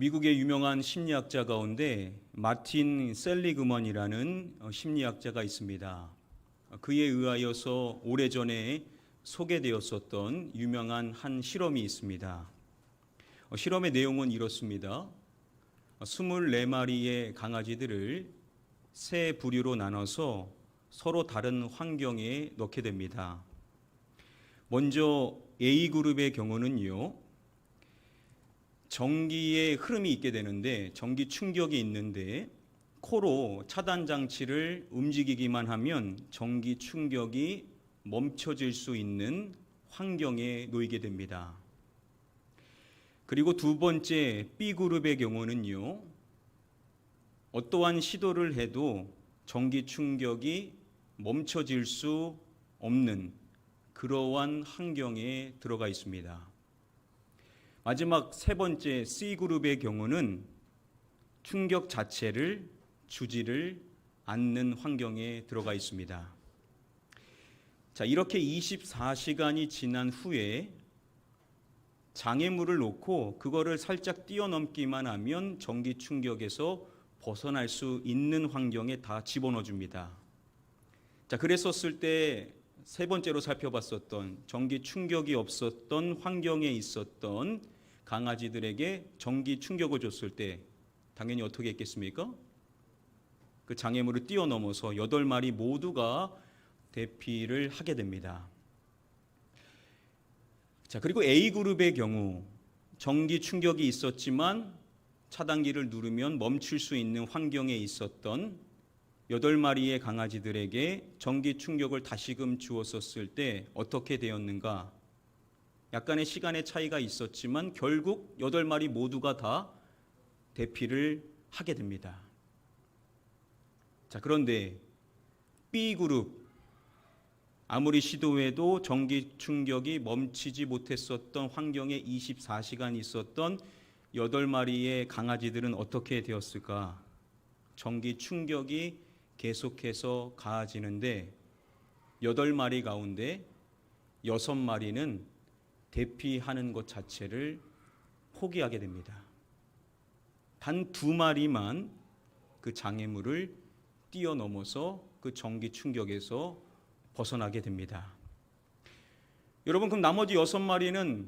미국의 유명한 심리학자 가운데 마틴 셀리그먼이라는 심리학자가 있습니다. 그에 의하여서 오래전에 소개되었었던 유명한 한 실험이 있습니다. 실험의 내용은 이렇습니다. 24마리의 강아지들을 세 부류로 나눠서 서로 다른 환경에 넣게 됩니다. 먼저 A그룹의 경우는요, 전기의 흐름이 있게 되는데, 전기 충격이 있는데 코로 차단 장치를 움직이기만 하면 전기 충격이 멈춰질 수 있는 환경에 놓이게 됩니다. 그리고 두 번째 B그룹의 경우는요, 어떠한 시도를 해도 전기 충격이 멈춰질 수 없는 그러한 환경에 들어가 있습니다. 마지막 세 번째 C그룹의 경우는 충격 자체를 주지를 않는 환경에 들어가 있습니다. 자, 이렇게 24시간이 지난 후에 장애물을 놓고 그거를 살짝 뛰어넘기만 하면 전기 충격에서 벗어날 수 있는 환경에 다 집어넣어 줍니다. 자, 그랬었을 때 세 번째로 살펴봤었던 전기 충격이 없었던 환경에 있었던 강아지들에게 전기 충격을 줬을 때 당연히 어떻게 했겠습니까? 그 장애물을 뛰어넘어서 8마리 모두가 대피를 하게 됩니다. 자, 그리고 A그룹의 경우 전기 충격이 있었지만 차단기를 누르면 멈출 수 있는 환경에 있었던 8마리의 강아지들에게 전기 충격을 다시금 주었었을 때 어떻게 되었는가? 약간의 시간의 차이가 있었지만 결국 8마리 모두가 다 대피를 하게 됩니다. 자, 그런데 B그룹, 아무리 시도해도 전기 충격이 멈추지 못했었던 환경에 24시간 있었던 8마리의 강아지들은 어떻게 되었을까? 전기 충격이 계속해서 가해지는데 8마리 가운데 6마리는 대피하는 것 자체를 포기하게 됩니다. 단 2마리만 그 장애물을 뛰어넘어서 그 전기 충격에서 벗어나게 됩니다. 여러분, 그럼 나머지 6마리는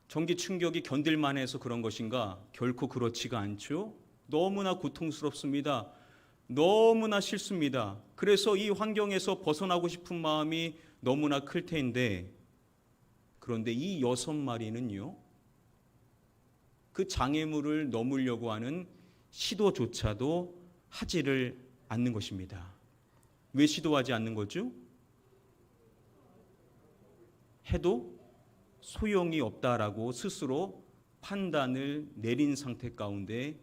전기 충격이 견딜만 해서 그런 것인가? 결코 그렇지가 않죠. 너무나 고통스럽습니다. 너무나 싫습니다. 그래서 이 환경에서 벗어나고 싶은 마음이 너무나 클 텐데, 그런데 이 6마리는요, 그 장애물을 넘으려고 하는 시도조차도 하지를 않는 것입니다. 왜 시도하지 않는 거죠? 해도 소용이 없다라고 스스로 판단을 내린 상태 가운데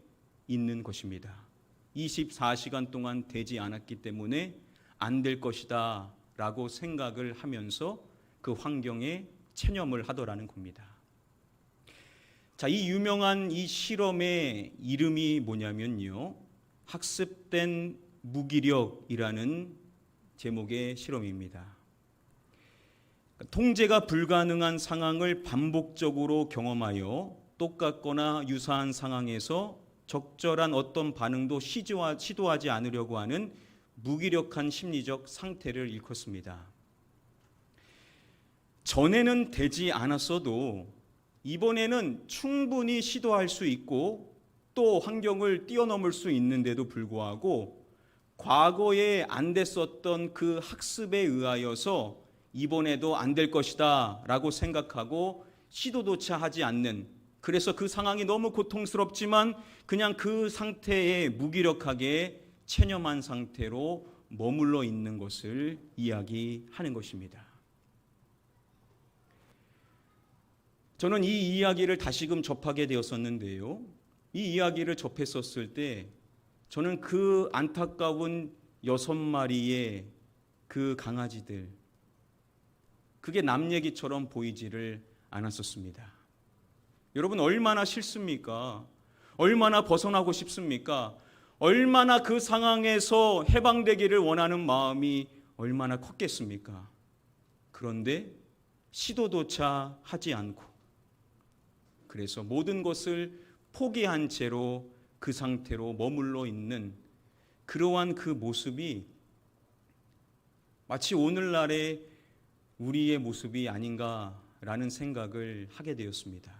있는 것입니다. 24시간 동안 되지 않았기 때문에 안 될 것이다 라고 생각을 하면서 그 환경에 체념을 하더라는 겁니다. 자, 이 유명한 이 실험의 이름이 뭐냐면요, 학습된 무기력이라는 제목의 실험입니다. 통제가 불가능한 상황을 반복적으로 경험하여 똑같거나 유사한 상황에서 적절한 어떤 반응도 시도하지 않으려고 하는 무기력한 심리적 상태를 일컫습니다. 전에는 되지 않았어도 이번에는 충분히 시도할 수 있고 또 환경을 뛰어넘을 수 있는데도 불구하고 과거에 안 됐었던 그 학습에 의하여서 이번에도 안 될 것이다 라고 생각하고 시도조차 하지 않는, 그래서 그 상황이 너무 고통스럽지만 그냥 그 상태에 무기력하게 체념한 상태로 머물러 있는 것을 이야기하는 것입니다. 저는 이 이야기를 다시금 접하게 되었었는데요, 이 이야기를 접했었을 때 저는 그 안타까운 6마리의 그 강아지들, 그게 남 얘기처럼 보이지를 않았었습니다. 여러분, 얼마나 싫습니까? 얼마나 벗어나고 싶습니까? 얼마나 그 상황에서 해방되기를 원하는 마음이 얼마나 컸겠습니까? 그런데 시도조차 하지 않고, 그래서 모든 것을 포기한 채로 그 상태로 머물러 있는 그러한 그 모습이 마치 오늘날의 우리의 모습이 아닌가라는 생각을 하게 되었습니다.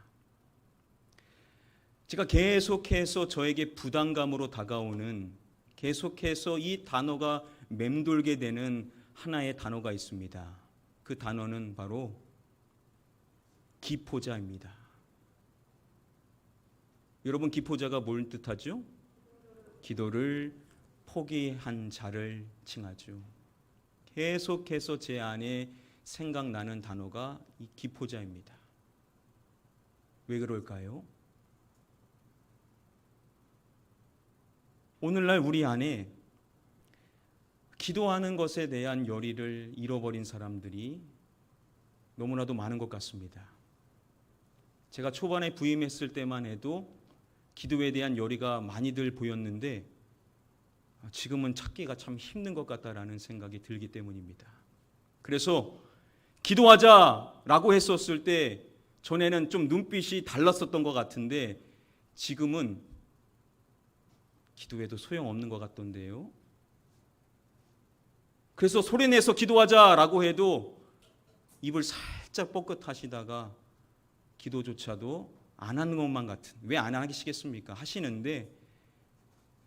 제가 계속해서 저에게 부담감으로 다가오는, 계속해서 이 단어가 맴돌게 되는 하나의 단어가 있습니다. 그 단어는 바로 기포자입니다. 여러분, 기포자가 뭘 뜻하죠? 기도를 포기한 자를 칭하죠. 계속해서 제 안에 생각나는 단어가 이 기포자입니다. 왜 그럴까요? 오늘날 우리 안에 기도하는 것에 대한 열의를 잃어버린 사람들이 너무나도 많은 것 같습니다. 제가 초반에 부임했을 때만 해도 기도에 대한 열의가 많이들 보였는데 지금은 찾기가 참 힘든 것 같다라는 생각이 들기 때문입니다. 그래서 기도하자라고 했었을 때 전에는 좀 눈빛이 달랐었던 것 같은데 지금은 기도해도 소용없는 것 같던데요. 그래서 소리내서 기도하자라고 해도 입을 살짝 뻐끗하시다가 기도조차도 안 하는 것만 같은, 왜 안 하시겠습니까? 하시는데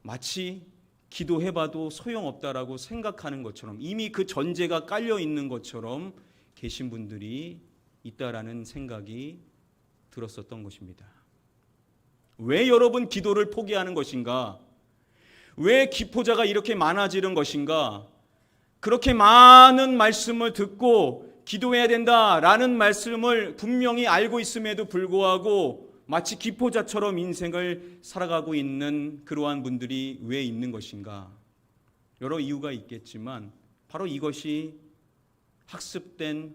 마치 기도해봐도 소용없다라고 생각하는 것처럼, 이미 그 전제가 깔려 있는 것처럼 계신 분들이 있다라는 생각이 들었었던 것입니다. 왜 여러분 기도를 포기하는 것인가? 왜 기포자가 이렇게 많아지는 것인가? 그렇게 많은 말씀을 듣고 기도해야 된다라는 말씀을 분명히 알고 있음에도 불구하고 마치 기포자처럼 인생을 살아가고 있는 그러한 분들이 왜 있는 것인가? 여러 이유가 있겠지만 바로 이것이 학습된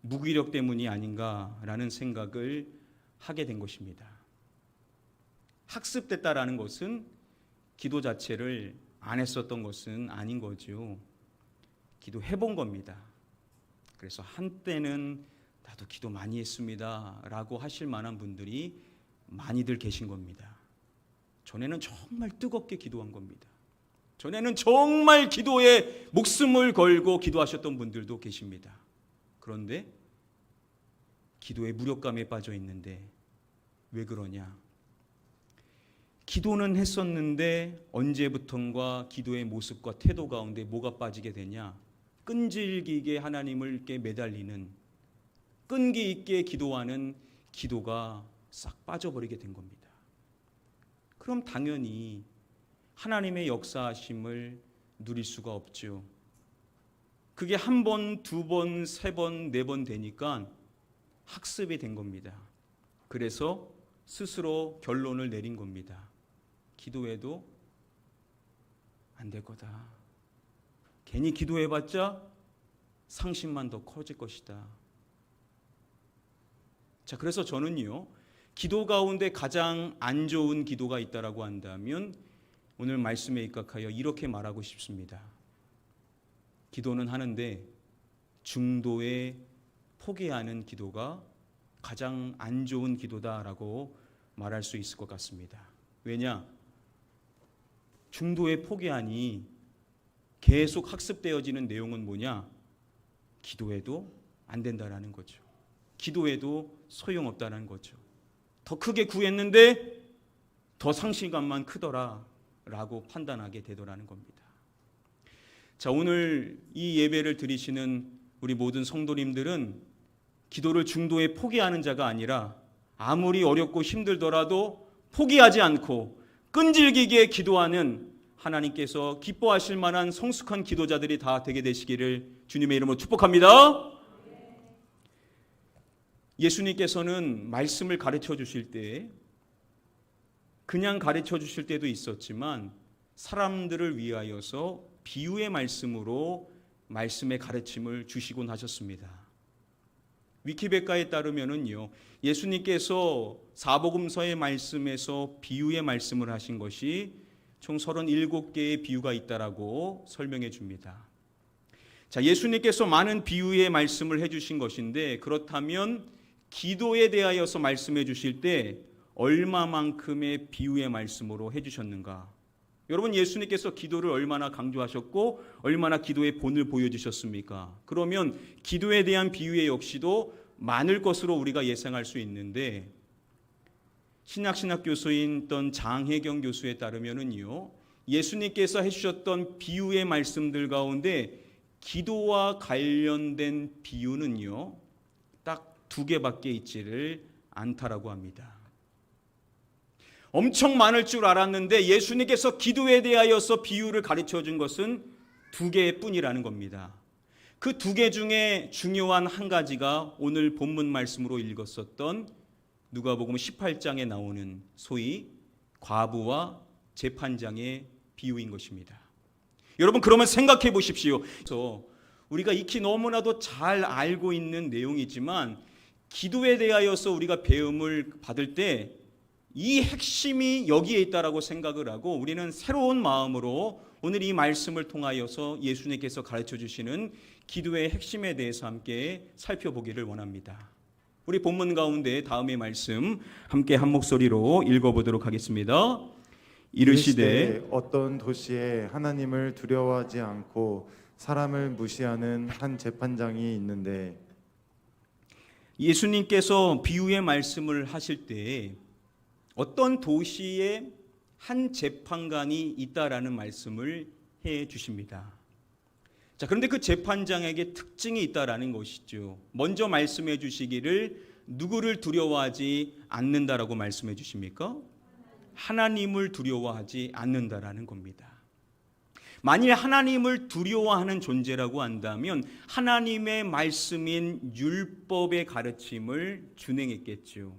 무기력 때문이 아닌가라는 생각을 하게 된 것입니다. 학습됐다라는 것은 기도 자체를 안 했었던 것은 아닌 거죠. 기도해본 겁니다. 그래서 한때는 나도 기도 많이 했습니다 라고 하실 만한 분들이 많이들 계신 겁니다. 전에는 정말 뜨겁게 기도한 겁니다. 전에는 정말 기도에 목숨을 걸고 기도하셨던 분들도 계십니다. 그런데 기도의 무력감에 빠져 있는데 왜 그러냐? 기도는 했었는데 언제부턴가 기도의 모습과 태도 가운데 뭐가 빠지게 되냐? 끈질기게 하나님께 매달리는, 끈기 있게 기도하는 기도가 싹 빠져버리게 된 겁니다. 그럼 당연히 하나님의 역사하심을 누릴 수가 없죠. 그게 한 번, 두 번, 세 번, 네 번 되니까 학습이 된 겁니다. 그래서 스스로 결론을 내린 겁니다. 기도해도 안 될 거다. 괜히 기도해봤자 상심만 더 커질 것이다. 자, 그래서 저는요, 기도 가운데 가장 안 좋은 기도가 있다라고 한다면 오늘 말씀에 입각하여 이렇게 말하고 싶습니다. 기도는 하는데 중도에 포기하는 기도가 가장 안 좋은 기도다라고 말할 수 있을 것 같습니다. 왜냐? 중도에 포기하니 계속 학습되어지는 내용은 뭐냐? 기도해도 안 된다라는 거죠. 기도해도 소용없다는 거죠. 더 크게 구했는데 더 상실감만 크더라라고 판단하게 되더라는 겁니다. 자, 오늘 이 예배를 드리시는 우리 모든 성도님들은 기도를 중도에 포기하는 자가 아니라 아무리 어렵고 힘들더라도 포기하지 않고 끈질기게 기도하는 하나님께서 기뻐하실 만한 성숙한 기도자들이 다 되게 되시기를 주님의 이름으로 축복합니다. 예수님께서는 말씀을 가르쳐 주실 때 그냥 가르쳐 주실 때도 있었지만 사람들을 위하여서 비유의 말씀으로 말씀의 가르침을 주시곤 하셨습니다. 위키백과에 따르면은요, 예수님께서 사복음서의 말씀에서 비유의 말씀을 하신 것이 총 37개의 비유가 있다라고 설명해 줍니다. 자, 예수님께서 많은 비유의 말씀을 해 주신 것인데 그렇다면 기도에 대하여서 말씀해 주실 때 얼마만큼의 비유의 말씀으로 해주셨는가? 여러분, 예수님께서 기도를 얼마나 강조하셨고 얼마나 기도의 본을 보여주셨습니까? 그러면 기도에 대한 비유의 역시도 많을 것으로 우리가 예상할 수 있는데, 신약신학 교수인 장혜경 교수에 따르면은요, 예수님께서 해주셨던 비유의 말씀들 가운데 기도와 관련된 비유는요, 딱 2개밖에 있지를 않다라고 합니다. 엄청 많을 줄 알았는데 예수님께서 기도에 대하여서 비유를 가르쳐 준 것은 2개 뿐이라는 겁니다. 그 2개 중에 중요한 한 가지가 오늘 본문 말씀으로 읽었었던 누가복음 18장에 나오는 소위 과부와 재판장의 비유인 것입니다. 여러분, 그러면 생각해 보십시오. 우리가 익히 너무나도 잘 알고 있는 내용이지만 기도에 대하여서 우리가 배움을 받을 때 이 핵심이 여기에 있다라고 생각을 하고 우리는 새로운 마음으로 오늘 이 말씀을 통하여서 예수님께서 가르쳐 주시는 기도의 핵심에 대해서 함께 살펴보기를 원합니다. 우리 본문 가운데 다음의 말씀 함께 한 목소리로 읽어보도록 하겠습니다. 이르시되 어떤 도시에 하나님을 두려워하지 않고 사람을 무시하는 한 재판장이 있는데, 예수님께서 비유의 말씀을 하실 때 어떤 도시에 한 재판관이 있다라는 말씀을 해 주십니다. 자, 그런데 그 재판장에게 특징이 있다라는 것이죠. 먼저 말씀해 주시기를 누구를 두려워하지 않는다라고 말씀해 주십니까? 하나님을 두려워하지 않는다라는 겁니다. 만일 하나님을 두려워하는 존재라고 한다면 하나님의 말씀인 율법의 가르침을 준행했겠죠.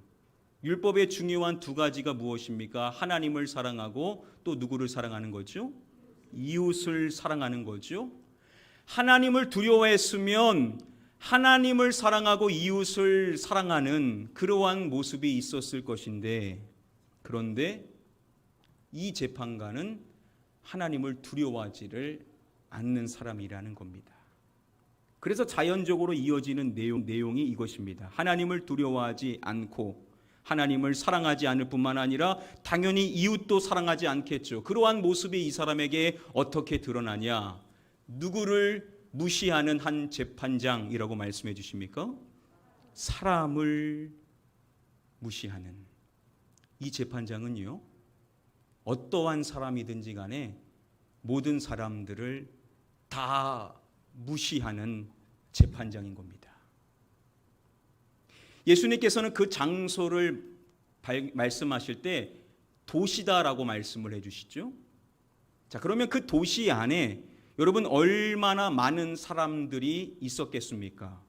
율법의 중요한 2가지가 무엇입니까? 하나님을 사랑하고 또 누구를 사랑하는 거죠? 이웃을 사랑하는 거죠. 하나님을 두려워했으면 하나님을 사랑하고 이웃을 사랑하는 그러한 모습이 있었을 것인데, 그런데 이 재판관은 하나님을 두려워하지를 않는 사람이라는 겁니다. 그래서 자연적으로 이어지는 내용이 이것입니다. 하나님을 두려워하지 않고 하나님을 사랑하지 않을 뿐만 아니라 당연히 이웃도 사랑하지 않겠죠. 그러한 모습이 이 사람에게 어떻게 드러나냐? 누구를 무시하는 한 재판장이라고 말씀해 주십니까? 사람을 무시하는 이 재판장은요, 어떠한 사람이든지 간에 모든 사람들을 다 무시하는 재판장인 겁니다. 예수님께서는 그 장소를 말씀하실 때 도시다라고 말씀을 해주시죠. 자, 그러면 그 도시 안에 여러분 얼마나 많은 사람들이 있었겠습니까?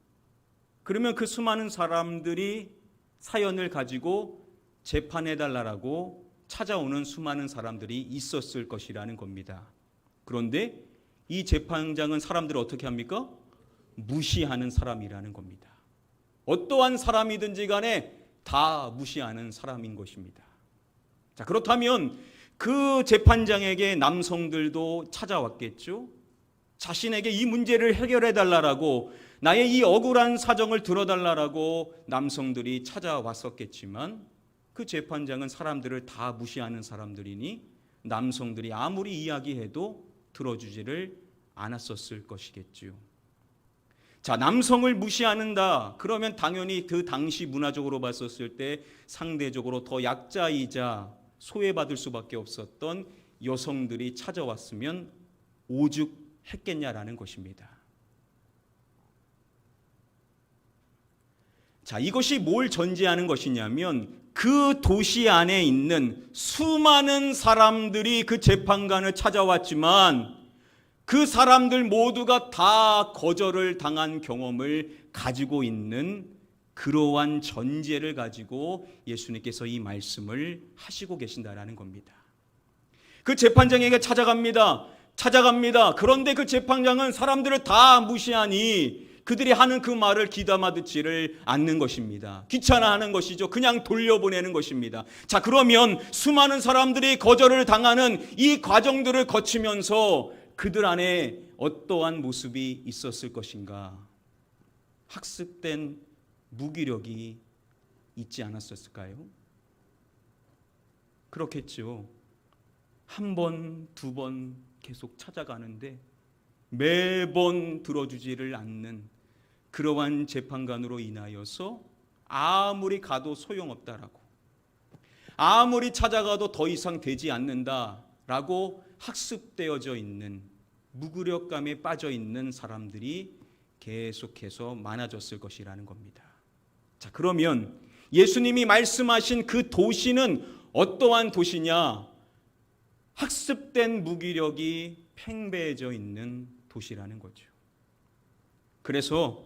그러면 그 수많은 사람들이 사연을 가지고 재판해달라고 찾아오는 수많은 사람들이 있었을 것이라는 겁니다. 그런데 이 재판장은 사람들을 어떻게 합니까? 무시하는 사람이라는 겁니다. 어떠한 사람이든지 간에 다 무시하는 사람인 것입니다. 자, 그렇다면 그 재판장에게 남성들도 찾아왔겠죠. 자신에게 이 문제를 해결해 달라고, 나의 이 억울한 사정을 들어달라고 남성들이 찾아왔었겠지만 그 재판장은 사람들을 다 무시하는 사람들이니 남성들이 아무리 이야기해도 들어주지를 않았었을 것이겠죠. 자, 남성을 무시하는다. 그러면 당연히 그 당시 문화적으로 봤었을 때 상대적으로 더 약자이자 소외받을 수밖에 없었던 여성들이 찾아왔으면 오죽했겠냐라는 것입니다. 자, 이것이 뭘 전제하는 것이냐면 그 도시 안에 있는 수많은 사람들이 그 재판관을 찾아왔지만 그 사람들 모두가 다 거절을 당한 경험을 가지고 있는 그러한 전제를 가지고 예수님께서 이 말씀을 하시고 계신다라는 겁니다. 그 재판장에게 찾아갑니다. 그런데 그 재판장은 사람들을 다 무시하니 그들이 하는 그 말을 귀담아 듣지를 않는 것입니다. 귀찮아하는 것이죠. 그냥 돌려보내는 것입니다. 자, 그러면 수많은 사람들이 거절을 당하는 이 과정들을 거치면서 그들 안에 어떠한 모습이 있었을 것인가? 학습된 무기력이 있지 않았었을까요? 그렇겠죠. 한 번, 두 번 계속 찾아가는데 매번 들어주지를 않는 그러한 재판관으로 인하여서 아무리 가도 소용없다라고, 아무리 찾아가도 더 이상 되지 않는다라고 학습되어져 있는, 무기력감에 빠져 있는 사람들이 계속해서 많아졌을 것이라는 겁니다. 자, 그러면 예수님이 말씀하신 그 도시는 어떠한 도시냐? 학습된 무기력이 팽배해져 있는 도시라는 거죠. 그래서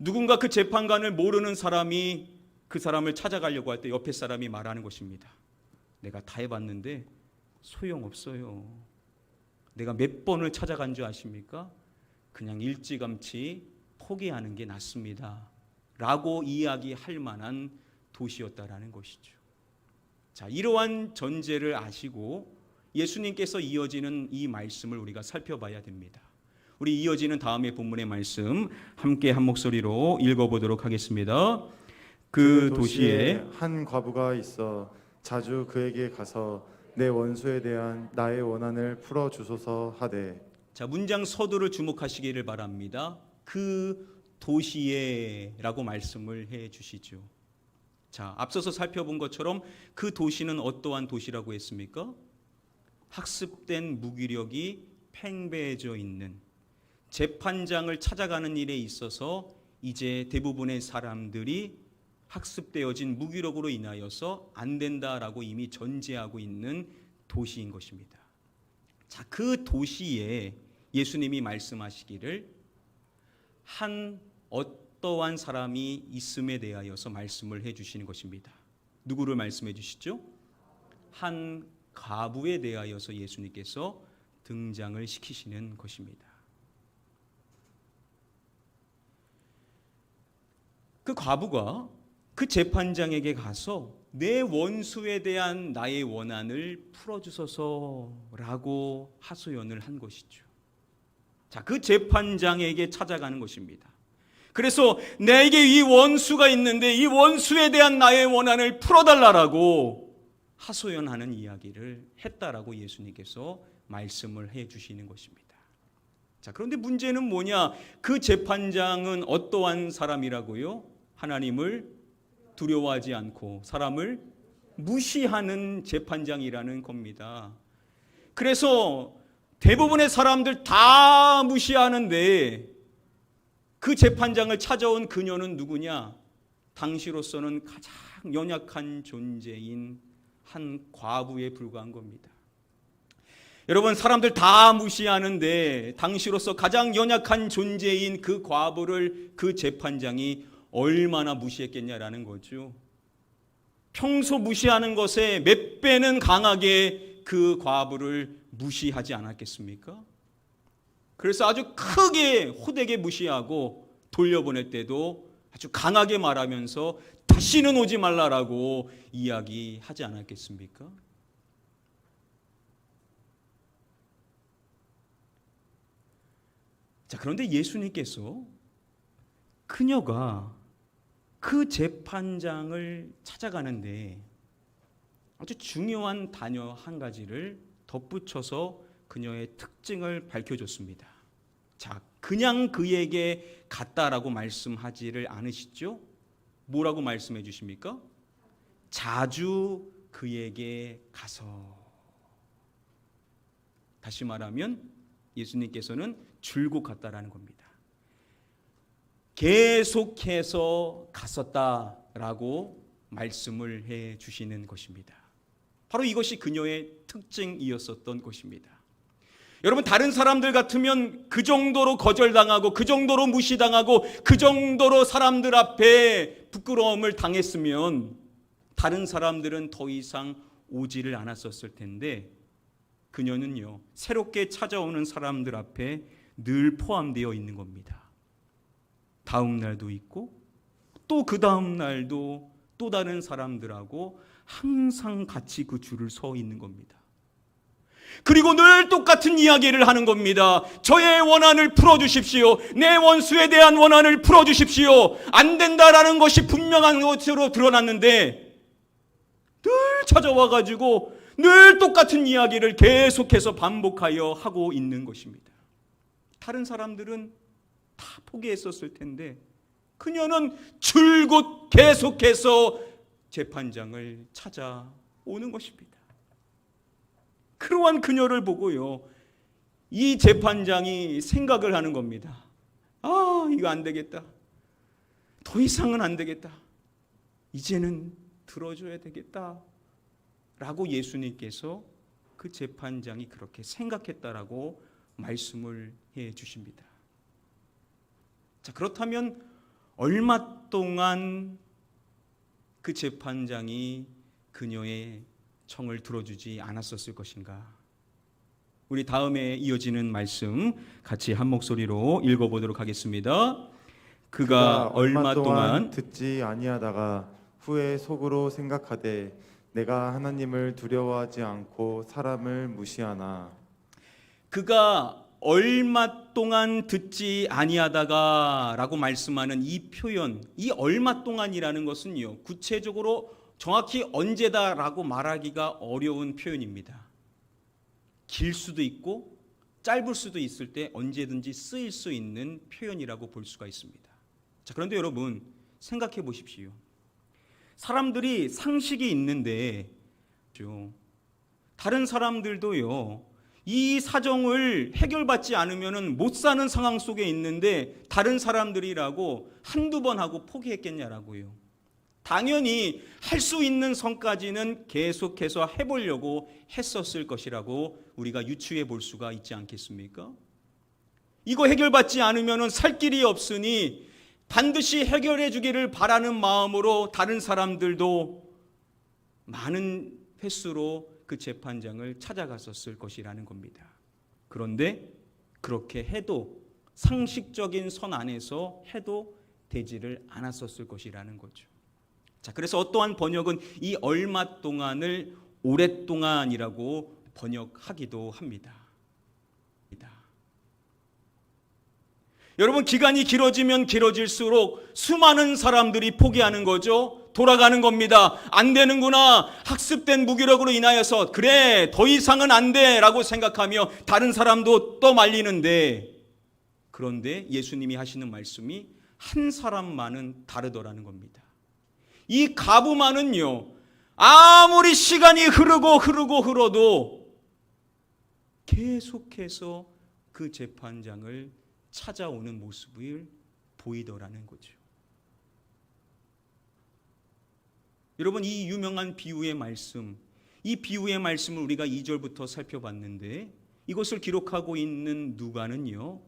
누군가 그 재판관을 모르는 사람이 그 사람을 찾아가려고 할 때 옆에 사람이 말하는 것입니다. 내가 다 해봤는데 소용없어요. 내가 몇 번을 찾아간 줄 아십니까? 그냥 일찌감치 포기하는 게 낫습니다. 라고 이야기할 만한 도시였다라는 것이죠. 자, 이러한 전제를 아시고 예수님께서 이어지는 이 말씀을 우리가 살펴봐야 됩니다. 우리 이어지는 다음의 본문의 말씀 함께 한 목소리로 읽어보도록 하겠습니다. 그 도시에 한 과부가 있어 자주 그에게 가서 내 원수에 대한 나의 원한을 풀어 주소서 하되. 자, 문장 서두를 주목하시기를 바랍니다. 그 도시에라고 말씀을 해 주시죠. 자, 앞서서 살펴본 것처럼 그 도시는 어떠한 도시라고 했습니까? 학습된 무기력이 팽배해져 있는, 재판장을 찾아가는 일에 있어서 이제 대부분의 사람들이 학습되어진 무기력으로 인하여서 안 된다라고 이미 전제하고 있는 도시인 것입니다. 자, 그 도시에 예수님이 말씀하시기를 한 어떠한 사람이 있음에 대하여서 말씀을 해주시는 것입니다. 누구를 말씀해 주시죠? 한 과부에 대하여서 예수님께서 등장을 시키시는 것입니다. 그 과부가 그 재판장에게 가서 내 원수에 대한 나의 원한을 풀어주소서라고 하소연을 한 것이죠. 자, 그 재판장에게 찾아가는 것입니다. 그래서 내게 이 원수가 있는데 이 원수에 대한 나의 원한을 풀어달라고 하소연하는 이야기를 했다라고 예수님께서 말씀을 해 주시는 것입니다. 자, 그런데 문제는 뭐냐? 그 재판장은 어떠한 사람이라고요? 하나님을 두려워하지 않고 사람을 무시하는 재판장이라는 겁니다. 그래서 대부분의 사람들 다 무시하는데 그 재판장을 찾아온 그녀는 누구냐? 당시로서는 가장 연약한 존재인 한 과부에 불과한 겁니다. 여러분, 사람들 다 무시하는데 당시로서 가장 연약한 존재인 그 과부를 그 재판장이 얼마나 무시했겠냐라는 거죠. 평소 무시하는 것에 몇 배는 강하게 그 과부를 무시하지 않았겠습니까? 그래서 아주 크게 호되게 무시하고 돌려보낼 때도 아주 강하게 말하면서 다시는 오지 말라라고 이야기하지 않았겠습니까? 자, 그런데 예수님께서 그녀가 그 재판장을 찾아가는데 아주 중요한 단어 한 가지를 덧붙여서 그녀의 특징을 밝혀줬습니다. 자, 그냥 그에게 갔다라고 말씀하지를 않으시죠? 뭐라고 말씀해 주십니까? 자주 그에게 가서. 다시 말하면 예수님께서는 줄곧 갔다라는 겁니다. 계속해서 갔었다라고 말씀을 해 주시는 것입니다. 바로 이것이 그녀의 특징이었었던 것입니다. 여러분, 다른 사람들 같으면 그 정도로 거절당하고 그 정도로 무시당하고 그 정도로 사람들 앞에 부끄러움을 당했으면 다른 사람들은 더 이상 오지를 않았었을 텐데 그녀는요, 새롭게 찾아오는 사람들 앞에 늘 포함되어 있는 겁니다. 다음 날도 있고 또 그 다음 날도 또 다른 사람들하고 항상 같이 그 줄을 서 있는 겁니다. 그리고 늘 똑같은 이야기를 하는 겁니다. 저의 원한을 풀어주십시오. 내 원수에 대한 원한을 풀어주십시오. 안 된다라는 것이 분명한 것으로 드러났는데 늘 찾아와 가지고 늘 똑같은 이야기를 계속해서 반복하여 하고 있는 것입니다. 다른 사람들은 다 포기했었을 텐데 그녀는 줄곧 계속해서 재판장을 찾아오는 것입니다. 그러한 그녀를 보고요, 이 재판장이 생각을 하는 겁니다. 아, 이거 안 되겠다. 더 이상은 안 되겠다. 이제는 들어줘야 되겠다. 라고 예수님께서 그 재판장이 그렇게 생각했다라고 말씀을 해 주십니다. 자, 그렇다면 얼마 동안 그 재판장이 그녀의 청을 들어주지 않았었을 것인가? 우리 다음에 이어지는 말씀 같이 한 목소리로 읽어보도록 하겠습니다. 그가 얼마 동안 듣지 아니하다가 후에 속으로 생각하되 내가 하나님을 두려워하지 않고 사람을 무시하나. 그가 얼마 동안 듣지 아니하다가 라고 말씀하는 이 표현, 이 얼마 동안이라는 것은요, 구체적으로 정확히 언제다라고 말하기가 어려운 표현입니다. 길 수도 있고 짧을 수도 있을 때 언제든지 쓰일 수 있는 표현이라고 볼 수가 있습니다. 자, 그런데 여러분 생각해 보십시오. 사람들이 상식이 있는데 다른 사람들도요, 이 사정을 해결받지 않으면 못 사는 상황 속에 있는데 다른 사람들이라고 한두 번 하고 포기했겠냐라고요. 당연히 할 수 있는 선까지는 계속해서 해보려고 했었을 것이라고 우리가 유추해 볼 수가 있지 않겠습니까? 이거 해결받지 않으면 살 길이 없으니 반드시 해결해 주기를 바라는 마음으로 다른 사람들도 많은 횟수로 그 재판장을 찾아갔었을 것이라는 겁니다. 그런데 그렇게 해도 상식적인 선 안에서 해도 되지를 않았었을 것이라는 거죠. 자, 그래서 어떠한 번역은 이 얼마 동안을 오랫동안이라고 번역하기도 합니다. 여러분, 기간이 길어지면 길어질수록 수많은 사람들이 포기하는 거죠. 돌아가는 겁니다. 안 되는구나. 학습된 무기력으로 인하여서 그래, 더 이상은 안 돼 라고 생각하며 다른 사람도 또 말리는데, 그런데 예수님이 하시는 말씀이 한 사람만은 다르더라는 겁니다. 이 가부만은요, 아무리 시간이 흘러도 계속해서 그 재판장을 찾아오는 모습을 보이더라는 거죠. 여러분, 이 유명한 비유의 말씀, 이 비유의 말씀을 우리가 2절부터 살펴봤는데 이것을 기록하고 있는 누가는요,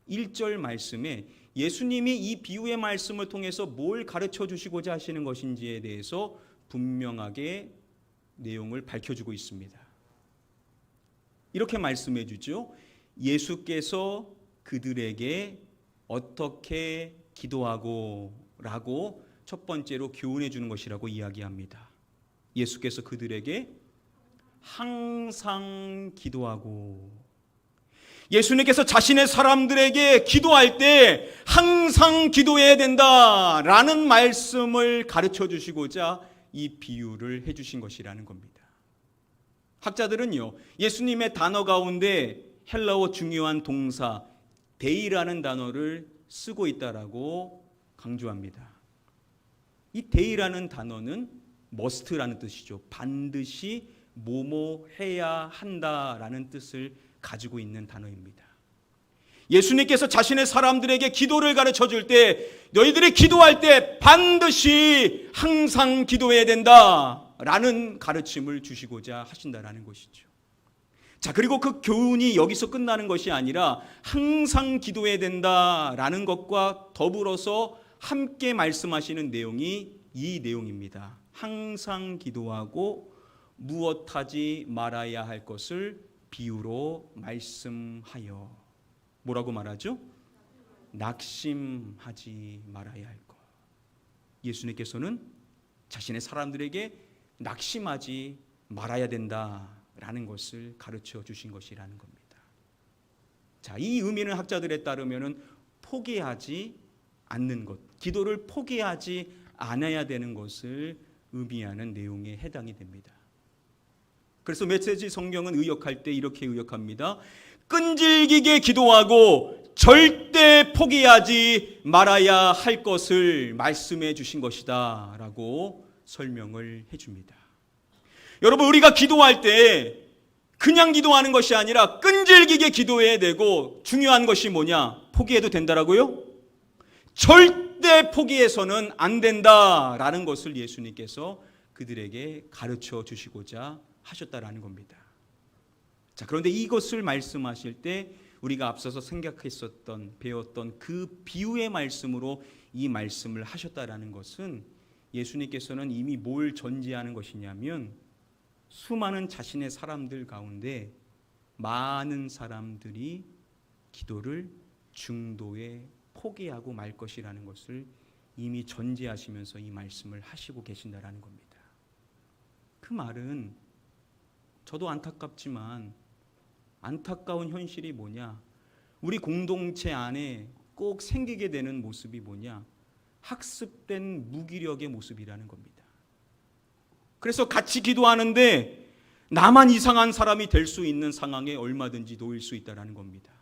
1절 말씀에 예수님이 이 비유의 말씀을 통해서 뭘 가르쳐 주시고자 하시는 것인지에 대해서 분명하게 내용을 밝혀주고 있습니다. 이렇게 말씀해 주죠. 예수께서 그들에게 어떻게 기도하고 라고 첫 번째로 교훈해 주는 것이라고 이야기합니다. 예수께서 그들에게 항상 기도하고, 예수님께서 자신의 사람들에게 기도할 때 항상 기도해야 된다라는 말씀을 가르쳐 주시고자 이 비유를 해 주신 것이라는 겁니다. 학자들은요, 예수님의 단어 가운데 헬라어 중요한 동사 데이라는 단어를 쓰고 있다라고 강조합니다. 이 데이라는 단어는 must라는 뜻이죠. 반드시 뭐뭐 해야 한다라는 뜻을 가지고 있는 단어입니다. 예수님께서 자신의 사람들에게 기도를 가르쳐 줄 때, 너희들이 기도할 때 반드시 항상 기도해야 된다라는 가르침을 주시고자 하신다라는 것이죠. 자, 그리고 그 교훈이 여기서 끝나는 것이 아니라 항상 기도해야 된다라는 것과 더불어서 함께 말씀하시는 내용이 이 내용입니다. 항상 기도하고 무엇하지 말아야 할 것을 비유로 말씀하여. 뭐라고 말하죠? 낙심하지 말아야 할 것. 예수님께서는 자신의 사람들에게 낙심하지 말아야 된다라는 것을 가르쳐 주신 것이라는 겁니다. 자, 이 의미는 학자들에 따르면 포기하지 않는 것, 기도를 포기하지 않아야 되는 것을 의미하는 내용에 해당이 됩니다. 그래서 메시지 성경은 의역할 때 이렇게 의역합니다. 끈질기게 기도하고 절대 포기하지 말아야 할 것을 말씀해 주신 것이다 라고 설명을 해줍니다. 여러분, 우리가 기도할 때 그냥 기도하는 것이 아니라 끈질기게 기도해야 되고, 중요한 것이 뭐냐? 포기해도 된다라고요? 절대 포기해서는 안 된다라는 것을 예수님께서 그들에게 가르쳐 주시고자 하셨다라는 겁니다. 자, 그런데 이것을 말씀하실 때 우리가 앞서서 생각했었던, 배웠던 그 비유의 말씀으로 이 말씀을 하셨다라는 것은 예수님께서는 이미 뭘 전제하는 것이냐면, 수많은 자신의 사람들 가운데 많은 사람들이 기도를 중도에 포기하고 말 것이라는 것을 이미 전제하시면서 이 말씀을 하시고 계신다라는 겁니다. 그 말은 저도 안타깝지만 안타까운 현실이 뭐냐? 우리 공동체 안에 꼭 생기게 되는 모습이 뭐냐? 학습된 무기력의 모습이라는 겁니다. 그래서 같이 기도하는데 나만 이상한 사람이 될 수 있는 상황에 얼마든지 놓일 수 있다는 겁니다.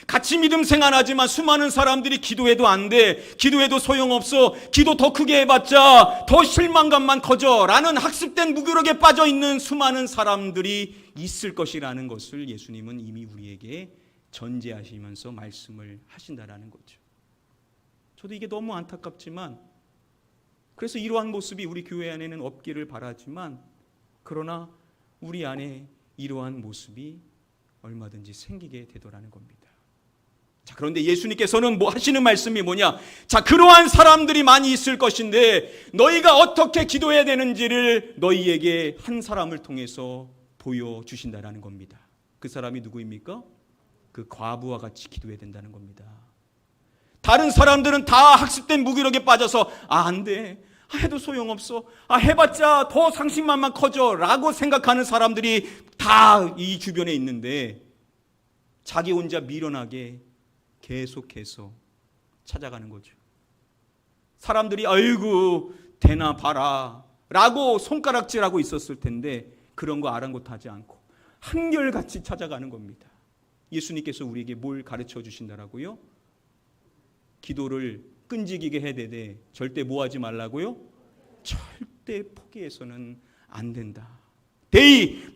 같이 믿음 생활하지만 수많은 사람들이 기도해도 안 돼, 기도해도 소용없어, 기도 더 크게 해봤자 더 실망감만 커져 라는 학습된 무기력에 빠져 있는 수많은 사람들이 있을 것이라는 것을 예수님은 이미 우리에게 전제하시면서 말씀을 하신다라는 거죠. 저도 이게 너무 안타깝지만, 그래서 이러한 모습이 우리 교회 안에는 없기를 바라지만, 그러나 우리 안에 이러한 모습이 얼마든지 생기게 되더라는 겁니다. 자, 그런데 예수님께서는 뭐 하시는 말씀이 뭐냐? 자, 그러한 사람들이 많이 있을 것인데 너희가 어떻게 기도해야 되는지를 너희에게 한 사람을 통해서 보여주신다라는 겁니다. 그 사람이 누구입니까? 그 과부와 같이 기도해야 된다는 겁니다. 다른 사람들은 다 학습된 무기력에 빠져서 안 돼, 해도 소용없어, 해봤자 더 상심만만 커져 라고 생각하는 사람들이 다 이 주변에 있는데, 자기 혼자 미련하게 계속해서 찾아가는 거죠. 사람들이 아이고 되나 봐라 라고 손가락질하고 있었을 텐데 그런 거 아랑곳하지 않고 한결같이 찾아가는 겁니다. 예수님께서 우리에게 뭘 가르쳐 주신다라고요? 기도를 끈질기게 해야 되되 절대 뭐 하지 말라고요? 절대 포기해서는 안 된다.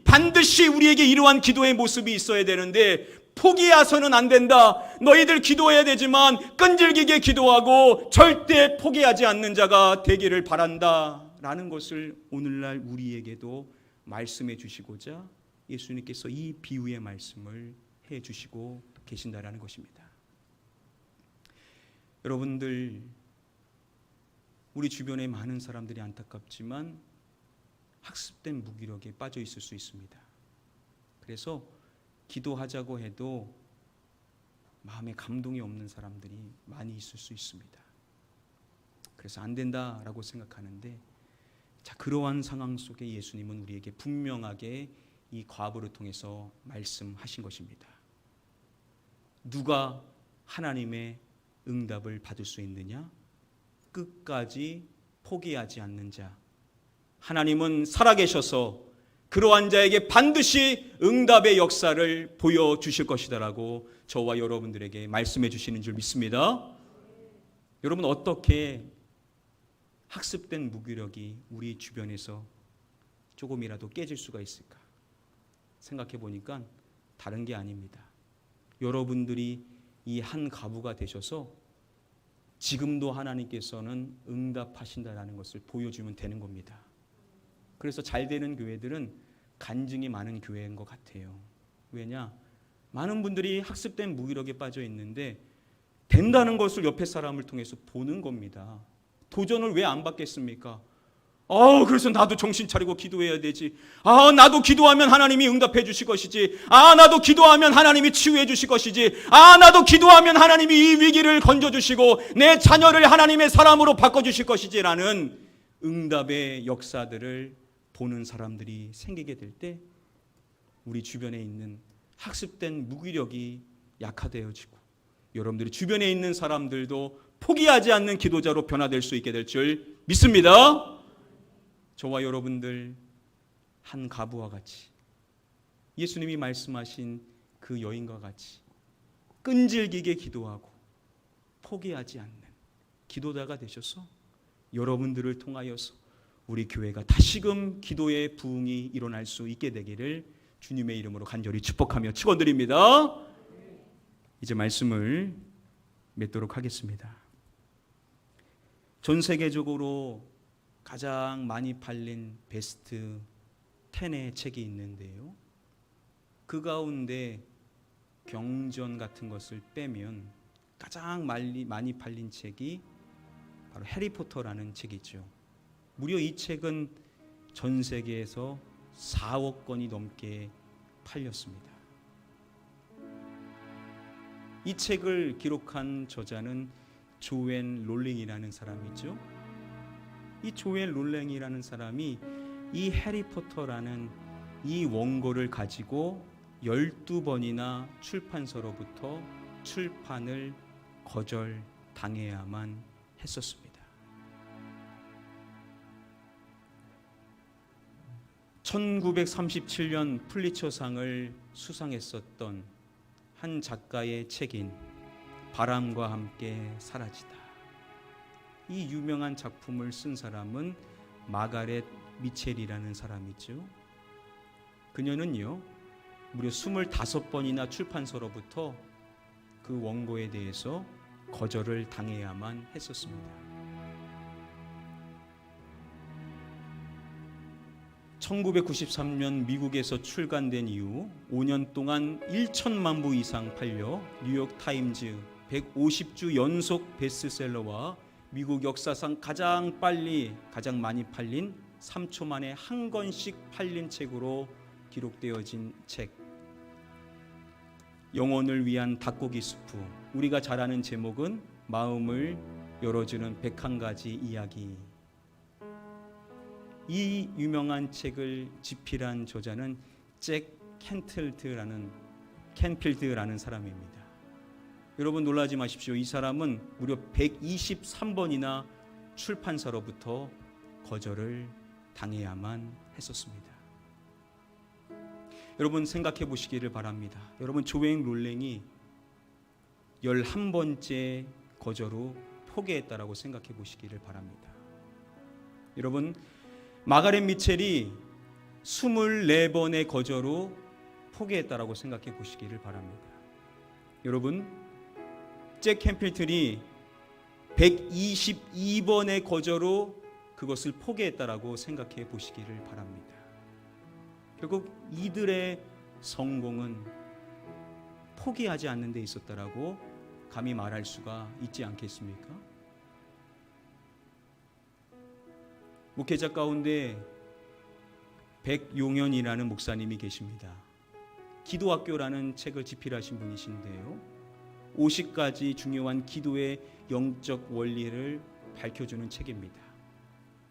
반드시 우리에게 이러한 기도의 모습이 있어야 되는데 포기해서는 안 된다. 너희들 기도해야 되지만 끈질기게 기도하고 절대 포기하지 않는 자가 되기를 바란다 라는 것을 오늘날 우리에게도 말씀해 주시고자 예수님께서 이 비유의 말씀을 해 주시고 계신다라는 것입니다. 여러분들, 우리 주변에 많은 사람들이 안타깝지만 학습된 무기력에 빠져 있을 수 있습니다. 그래서 기도하자고 해도 마음에 감동이 없는 사람들이 많이 있을 수 있습니다. 그래서 안 된다라고 생각하는데, 자, 그러한 상황 속에 예수님은 우리에게 분명하게 이 과부를 통해서 말씀하신 것입니다. 누가 하나님의 응답을 받을 수 있느냐? 끝까지 포기하지 않는 자. 하나님은 살아계셔서 그러한 자에게 반드시 응답의 역사를 보여주실 것이다라고 저와 여러분들에게 말씀해 주시는 줄 믿습니다. 여러분, 어떻게 학습된 무기력이 우리 주변에서 조금이라도 깨질 수가 있을까? 생각해 보니까 다른 게 아닙니다. 여러분들이 이 한 가부가 되셔서 지금도 하나님께서는 응답하신다라는 것을 보여주면 되는 겁니다. 그래서 잘 되는 교회들은 간증이 많은 교회인 것 같아요. 왜냐? 많은 분들이 학습된 무기력에 빠져 있는데 된다는 것을 옆에 사람을 통해서 보는 겁니다. 도전을 왜 안 받겠습니까? 그래서 나도 정신 차리고 기도해야 되지. 나도 기도하면 하나님이 응답해 주실 것이지. 나도 기도하면 하나님이 치유해 주실 것이지. 나도 기도하면 하나님이 이 위기를 건져 주시고 내 자녀를 하나님의 사람으로 바꿔 주실 것이지라는 응답의 역사들을 보는 사람들이 생기게 될 때 우리 주변에 있는 학습된 무기력이 약화되어지고 여러분들이 주변에 있는 사람들도 포기하지 않는 기도자로 변화될 수 있게 될 줄 믿습니다. 저와 여러분들 한 가부와 같이 예수님이 말씀하신 그 여인과 같이 끈질기게 기도하고 포기하지 않는 기도자가 되셔서 여러분들을 통하여서 우리 교회가 다시금 기도의 부흥이 일어날 수 있게 되기를 주님의 이름으로 간절히 축복하며 축원드립니다. 이제 말씀을 맺도록 하겠습니다. 전 세계적으로 가장 많이 팔린 베스트 10의 책이 있는데요. 그 가운데 경전 같은 것을 빼면 가장 많이 팔린 책이 바로 해리포터라는 책이죠. 무려 이 책은 전 세계에서 4억 권이 넘게 팔렸습니다. 이 책을 기록한 저자는 조앤 롤링이라는 사람이죠. 이 조앤 롤링이라는 사람이 이 해리포터라는 이 원고를 가지고 12번이나 출판사로부터 출판을 거절당해야만 했었습니다. 1937년 풀리처상을 수상했었던 한 작가의 책인 바람과 함께 사라지다. 이 유명한 작품을 쓴 사람은 마가렛 미첼이라는 사람이죠. 그녀는요, 무려 25번이나 출판사로부터 그 원고에 대해서 거절을 당해야만 했었습니다. 1993년 미국에서 출간된 이후 5년 동안 1천만 부 이상 팔려 뉴욕 타임즈 150주 연속 베스트셀러와 미국 역사상 가장 많이 팔린 3초 만에 한 권씩 팔린 책으로 기록되어진 책, 영혼을 위한 닭고기 수프. 우리가 잘 아는 제목은 마음을 열어주는 101가지 이야기. 이 유명한 책을 집필한 저자는 잭 캔필드라는 사람입니다. 여러분 놀라지 마십시오. 이 사람은 무려 123번이나 출판사로부터 거절을 당해야만 했었습니다. 여러분 생각해 보시기를 바랍니다. 여러분 조앤 롤링이 11번째 거절 후 포기했다라고 생각해 보시기를 바랍니다. 여러분 마가렛 미첼이 24번의 거절 후 포기했다라고 생각해 보시기를 바랍니다. 여러분 잭 캠필튼이 122번의 거절 후 그것을 포기했다라고 생각해 보시기를 바랍니다. 결국 이들의 성공은 포기하지 않는 데 있었다라고 감히 말할 수가 있지 않겠습니까? 목회자 가운데 백용현이라는 목사님이 계십니다. 기도학교라는 책을 집필하신 분이신데요, 50가지 중요한 기도의 영적 원리를 밝혀주는 책입니다.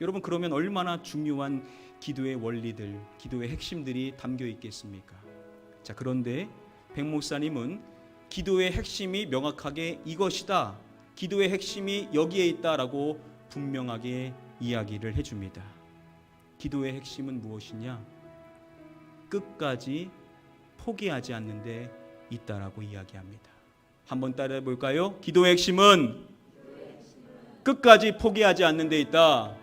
여러분 그러면 얼마나 중요한 기도의 원리들, 기도의 핵심들이 담겨 있겠습니까? 자, 그런데 백 목사님은 기도의 핵심이 명확하게 이것이다, 기도의 핵심이 여기에 있다라고 분명하게 이야기를 해줍니다. 기도의 핵심은 무엇이냐? 끝까지 포기하지 않는 데 있다라고 이야기합니다. 한번 따라해 볼까요? 기도의 핵심은 끝까지 포기하지 않는 데 있다.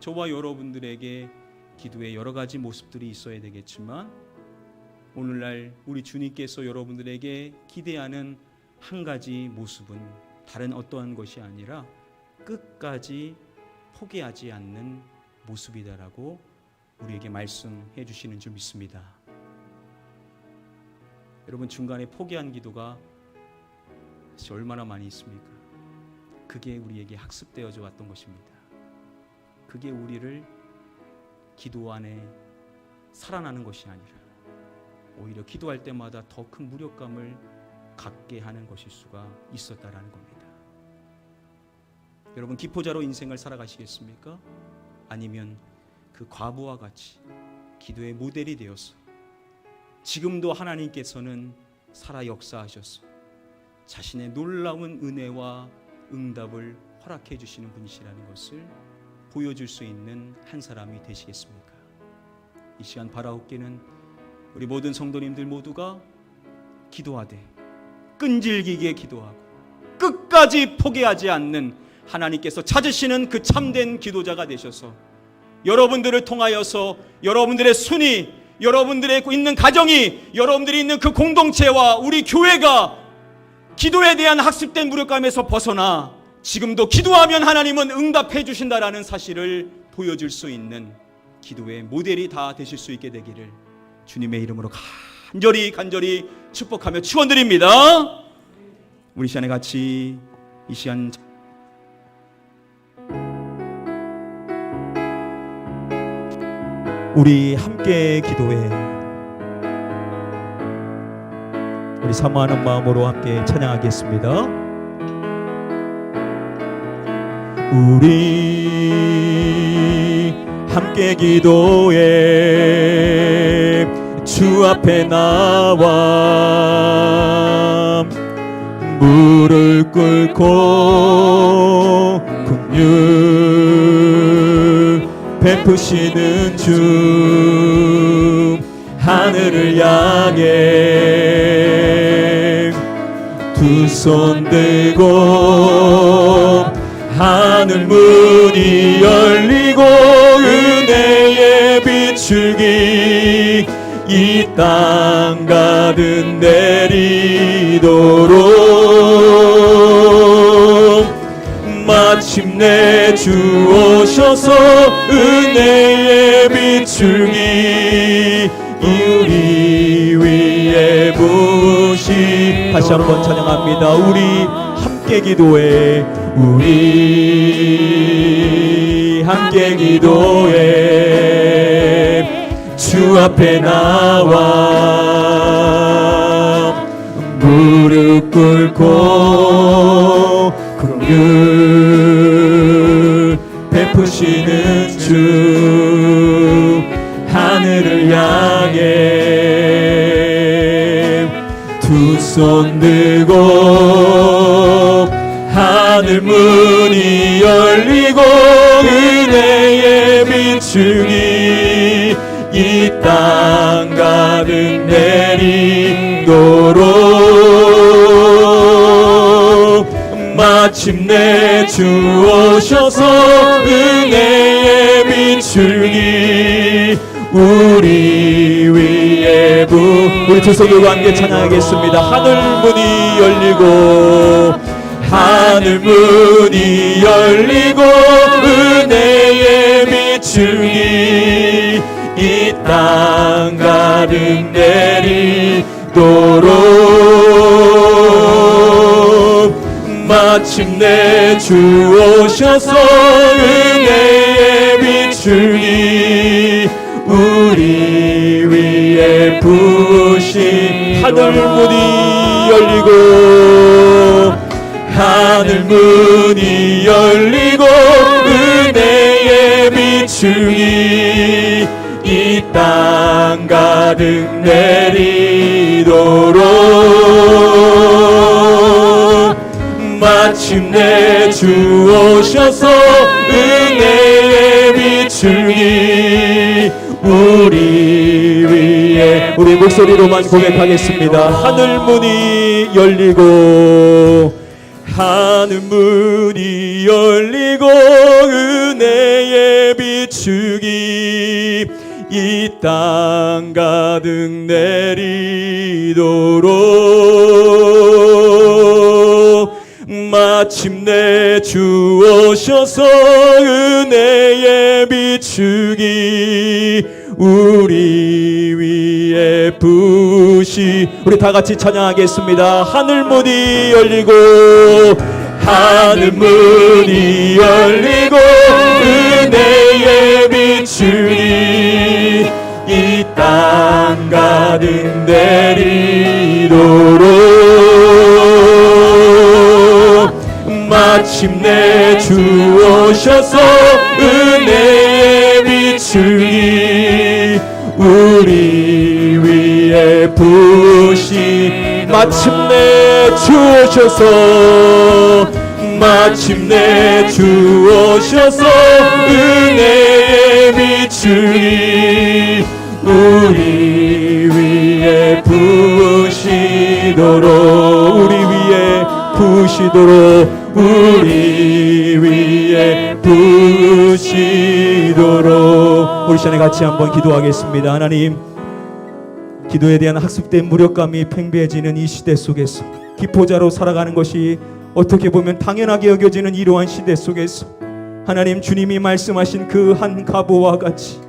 저와 여러분들에게 기도의 여러 가지 모습들이 있어야 되겠지만 오늘날 우리 주님께서 여러분들에게 기대하는 한 가지 모습은 다른 어떠한 것이 아니라 끝까지 포기하지 않는 모습이다라고 우리에게 말씀해 주시는 줄 믿습니다. 여러분 중간에 포기한 기도가 얼마나 많이 있습니까? 그게 우리에게 학습되어져 왔던 것입니다. 그게 우리를 기도 안에 살아나는 것이 아니라 오히려 기도할 때마다 더 큰 무력감을 갖게 하는 것일 수가 있었다라는 겁니다. 여러분 기포자로 인생을 살아가시겠습니까? 아니면 그 과부와 같이 기도의 모델이 되어서 지금도 하나님께서는 살아 역사하셔서 자신의 놀라운 은혜와 응답을 허락해 주시는 분이시라는 것을 보여줄 수 있는 한 사람이 되시겠습니까? 이 시간 바라옵기는 우리 모든 성도님들 모두가 기도하되 끈질기게 기도하고 끝까지 포기하지 않는 하나님께서 찾으시는 그 참된 기도자가 되셔서 여러분들을 통하여서 여러분들의 순위, 여러분들의 있는 가정이, 여러분들이 있는 그 공동체와 우리 교회가 기도에 대한 학습된 무력감에서 벗어나 지금도 기도하면 하나님은 응답해 주신다라는 사실을 보여줄 수 있는 기도의 모델이 다 되실 수 있게 되기를 주님의 이름으로 간절히 축복하며 축원드립니다. 우리 시간에 같이 이 시간 우리 함께 기도해. 우리 사모하는 마음으로 함께 찬양하겠습니다. 우리 함께 기도해. 주 앞에 나와 무릎 꿇고 긍휼 베푸시는 주 하늘을 향해 두 손 들고 하늘 문이 열리고 은혜의 비추기 이 땅 가득 내리도록 마침내 주 오셔서 은혜의 비추기 우리 위에 부으시. 다시 한번 찬양합니다. 우리 함께 기도해. 우리 함께 기도해. 주 앞에 나와 무릎 꿇고 긍휼 베푸시는 주 하늘을 향해 두 손 들고 하늘 문이 열리고 은혜의 비추기 이 땅 가득 내리도록 마침내 주 오셔서 은혜의 비추기 우리 위에 우리 두 손 들고 함께 찬양하겠습니다. 하늘 문이 열리고 하늘 문이 열리고 은혜의 비추기 이 땅 가득 내리도록 마침내 주 오셔서 은혜의 비추기 우리 위에 부으신 하늘 문이 열리고 하늘 문이 열리고 은혜의 비추기 이 땅 가득 내리도록 마침내 주 오셔서 은혜의 비추기 우리 위에 우리 목소리로만 고백하겠습니다. 하늘 문이 열리고 하늘 문이 열리고 은혜의 비추기 이 땅 가득 내리도록 마침내 주 오셔서 은혜의 비추기 우리 위에 부으시. 우리 다 같이 찬양하겠습니다. 하늘 문이 열리고 하늘 문이 열리고 은혜의 비추기 이 땅 가득 내리도록 마침내 주 오셔서 은혜의 비추기 우리 위에 부으시. 마침내 주 오셔서 마침내 주 오셔서 은혜의 빛을 우리 위에 부으시도록 우리 위에 부으시도록 우리 시간에 같이 한번 기도하겠습니다. 하나님, 기도에 대한 학습된 무력감이 팽배해지는 이 시대 속에서 기포자로 살아가는 것이 어떻게 보면 당연하게 여겨지는 이러한 시대 속에서 하나님, 주님이 말씀하신 그 한 가보와 같이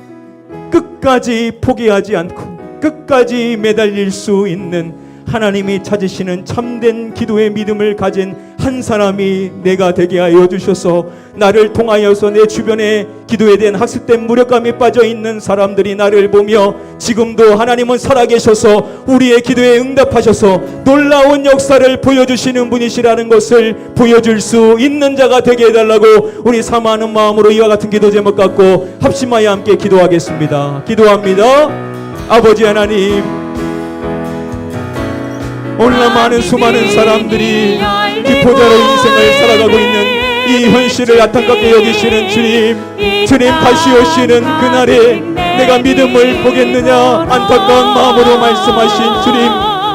끝까지 포기하지 않고 끝까지 매달릴 수 있는 하나님이 찾으시는 참된 기도의 믿음을 가진 한 사람이 내가 되게 하여 주셔서 나를 통하여서 내 주변에 기도에 대한 학습된 무력감이 빠져 있는 사람들이 나를 보며 지금도 하나님은 살아계셔서 우리의 기도에 응답하셔서 놀라운 역사를 보여주시는 분이시라는 것을 보여줄 수 있는 자가 되게 해달라고 우리 사모하는 마음으로 이와 같은 기도 제목 갖고 합심하여 함께 기도하겠습니다. 기도합니다. 아버지 하나님, 오늘날 많은 수많은 사람들이 기포자로 인생을 살아가고 있는 이 현실을 안타깝게 여기시는 주님 다시 오시는 그날에 내가 믿음을 보겠느냐 안타까운 마음으로 말씀하신 주님,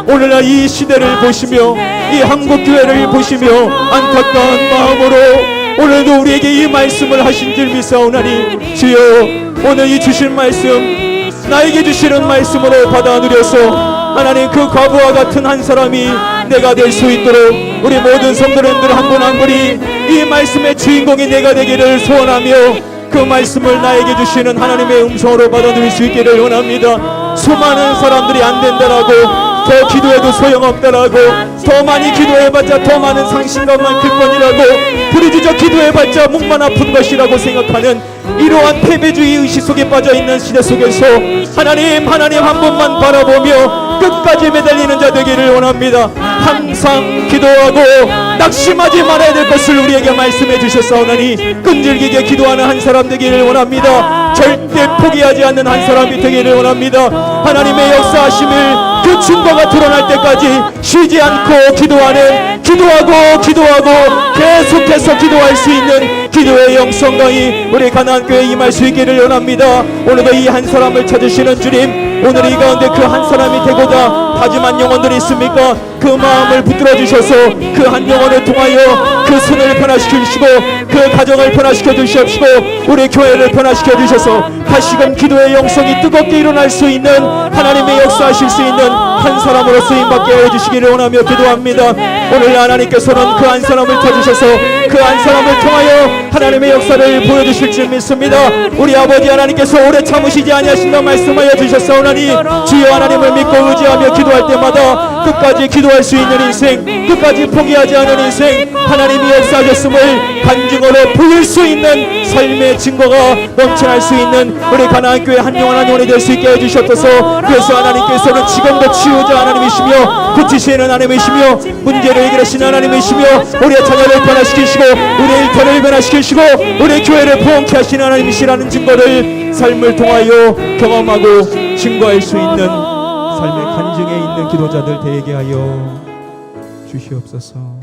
오늘날 이 시대를 보시며 이 한국교회를 보시며 안타까운 마음으로 오늘도 우리에게 이 말씀을 하신 줄 믿사오나니 주여, 오늘 이 주신 말씀 나에게 주시는 말씀으로 받아 누려서 하나님, 그 과부와 같은 한 사람이 내가 될 수 있도록 우리 모든 성도님들 한 분 한 분이 이 말씀의 주인공이 내가 되기를 소원하며 그 말씀을 나에게 주시는 하나님의 음성으로 받아들일 수 있기를 원합니다. 수많은 사람들이 안 된다라고, 더 기도해도 소용없다라고, 더 많이 기도해봤자 더 많은 상심감만 클 뿐이라고, 부르짖어 기도해봤자 목만 아픈 것이라고 생각하는 이러한 패배주의 의식 속에 빠져있는 시대 속에서 하나님 한 분만 바라보며 끝까지 매달리는 자 되기를 원합니다. 항상 기도하고 낙심하지 말아야 될 것을 우리에게 말씀해 주셨사오나니 끈질기게 기도하는 한 사람 되기를 원합니다. 절대 포기하지 않는 한 사람이 되기를 원합니다. 하나님의 역사하심을 그 증거가 드러날 때까지 쉬지 않고 기도하고 계속해서 기도할 수 있는 기도의 영성강이 우리 가나안교회에 임할 수 있기를 원합니다. 오늘도 이 한 사람을 찾으시는 주님, 오늘 이 가운데 그 한 사람이 되고자 다짐한 영혼들이 있습니까? 그 마음을 붙들어 주셔서 그 한 영혼을 통하여 그 손을 변화시켜 주시고 그 가정을 변화시켜 주시옵시고 우리 교회를 변화시켜 주셔서 다시금 기도의 영성이 뜨겁게 일어날 수 있는 하나님의 역사하실 수 있는 한 사람으로 쓰임받게 하여 주시기를 원하며 기도합니다. 오늘 하나님께서는 그 한 사람을 찾으셔서 그 한 사람을 통하여 하나님의 역사를 보여주실 줄 믿습니다. 우리 아버지 하나님께서 오래 참으시지 아니하신다 말씀하여 주셨사오나니 주여 하나님을 믿고 의지하며 기도할 때마다 끝까지 기도할 수 있는 인생, 끝까지 포기하지 않은 인생, 하나님이 역사하셨음을 간증으로 보일 수 있는 삶의 증거가 넘쳐날 수 있는 우리 가나안교회 한 영혼 한 영혼이 될 수 있게 해주셨어서, 그래서 하나님께서는 지금도 치유자 하나님이시며 고치시는 하나님이시며 문제를 해결하시는 하나님이시며 우리의 자녀를 변화시키시고 우리의 일터를 변화시키시고 우리의 교회를 부흥케 하시는 하나님이시라는 증거를 삶을 통하여 경험하고 증거할 수 있는 삶의 간증에 있는 기도자들 되게 하여 주시옵소서.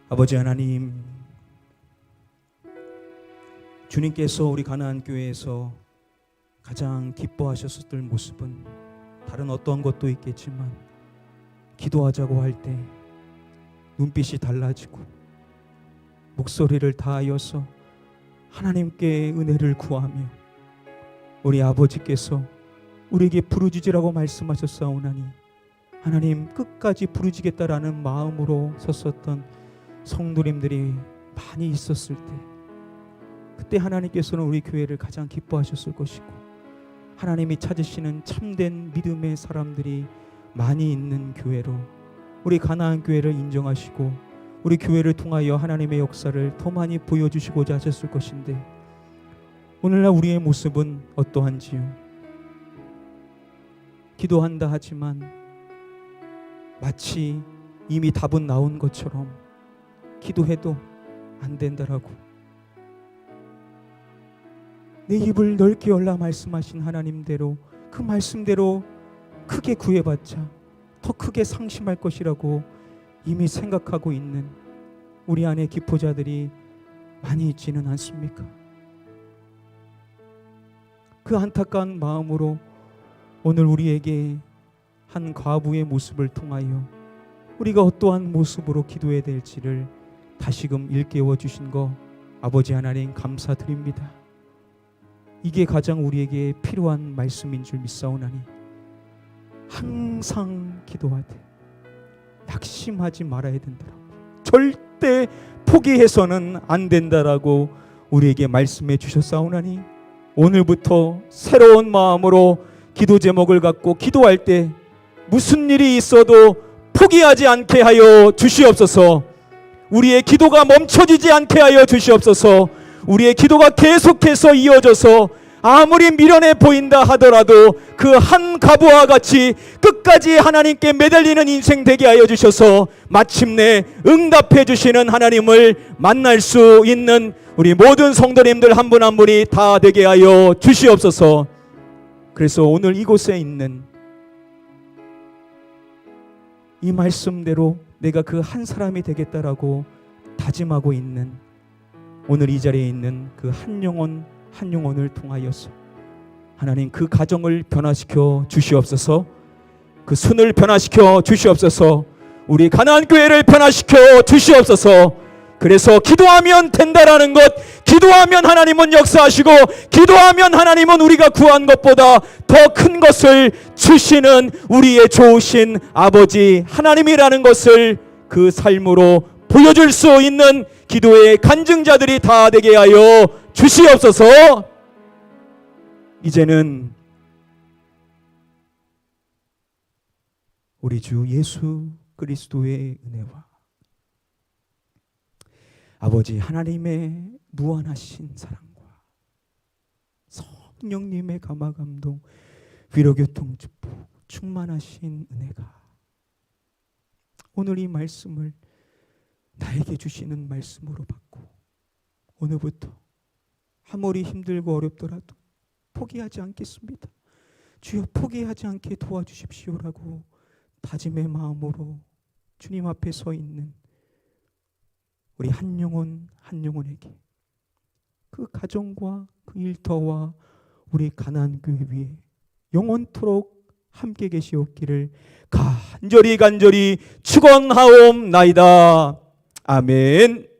아버지 하나님, 주님께서 우리 가나안교회에서 가장 기뻐하셨을 모습은 다른 어떠한 것도 있겠지만 기도하자고 할 때 눈빛이 달라지고 목소리를 다하여서 하나님께 은혜를 구하며 우리 아버지께서 우리에게 부르짖으라고 말씀하셨사오나니 하나님 끝까지 부르짖겠다라는 마음으로 섰었던 성도님들이 많이 있었을 때, 그때 하나님께서는 우리 교회를 가장 기뻐하셨을 것이고 하나님이 찾으시는 참된 믿음의 사람들이 많이 있는 교회로 우리 가나안 교회를 인정하시고 우리 교회를 통하여 하나님의 역사를 더 많이 보여주시고자 하셨을 것인데, 오늘날 우리의 모습은 어떠한지요? 기도한다 하지만 마치 이미 답은 나온 것처럼 기도해도 안 된다라고, 내 입을 넓게 열라 말씀하신 하나님대로 그 말씀대로 크게 구해받자 더 크게 상심할 것이라고 이미 생각하고 있는 우리 안에 기포자들이 많이 있지는 않습니까? 그 안타까운 마음으로 오늘 우리에게 한 과부의 모습을 통하여 우리가 어떠한 모습으로 기도해야 될지를 다시금 일깨워 주신 거 아버지 하나님 감사드립니다. 이게 가장 우리에게 필요한 말씀인 줄 믿사오나니 항상 기도하되 낙심하지 말아야 된다라고, 절대 포기해서는 안 된다라고 우리에게 말씀해 주셨사오나니 오늘부터 새로운 마음으로 기도 제목을 갖고 기도할 때 무슨 일이 있어도 포기하지 않게 하여 주시옵소서. 우리의 기도가 멈춰지지 않게 하여 주시옵소서. 우리의 기도가 계속해서 이어져서 아무리 미련해 보인다 하더라도 그 한 과부와 같이 끝까지 하나님께 매달리는 인생 되게 하여 주셔서 마침내 응답해 주시는 하나님을 만날 수 있는 우리 모든 성도님들 한 분 한 분이 다 되게 하여 주시옵소서. 그래서 오늘 이곳에 있는 이 말씀대로 내가 그 한 사람이 되겠다라고 다짐하고 있는 오늘 이 자리에 있는 그 한 영혼 한 영혼을 통하여서 하나님 그 가정을 변화시켜 주시옵소서. 그 순을 변화시켜 주시옵소서. 우리 가나안 교회를 변화시켜 주시옵소서. 그래서 기도하면 된다라는 것, 기도하면 하나님은 역사하시고 기도하면 하나님은 우리가 구한 것보다 더 큰 것을 주시는 우리의 좋으신 아버지 하나님이라는 것을 그 삶으로 보여줄 수 있는 기도의 간증자들이 다 되게 하여 주시옵소서. 이제는 우리 주 예수 그리스도의 은혜와 아버지 하나님의 무한하신 사랑과 성령님의 감화감동 위로교통 축복 충만하신 은혜가 오늘 이 말씀을 나에게 주시는 말씀으로 받고 오늘부터 아무리 힘들고 어렵더라도 포기하지 않겠습니다. 주여 포기하지 않게 도와주십시오라고 다짐의 마음으로 주님 앞에 서 있는 우리 한 영혼 한 영혼에게 그 가정과 그 일터와 우리 가나안 교회 위에 영원토록 함께 계시옵기를 간절히 축원하옵나이다. 아멘.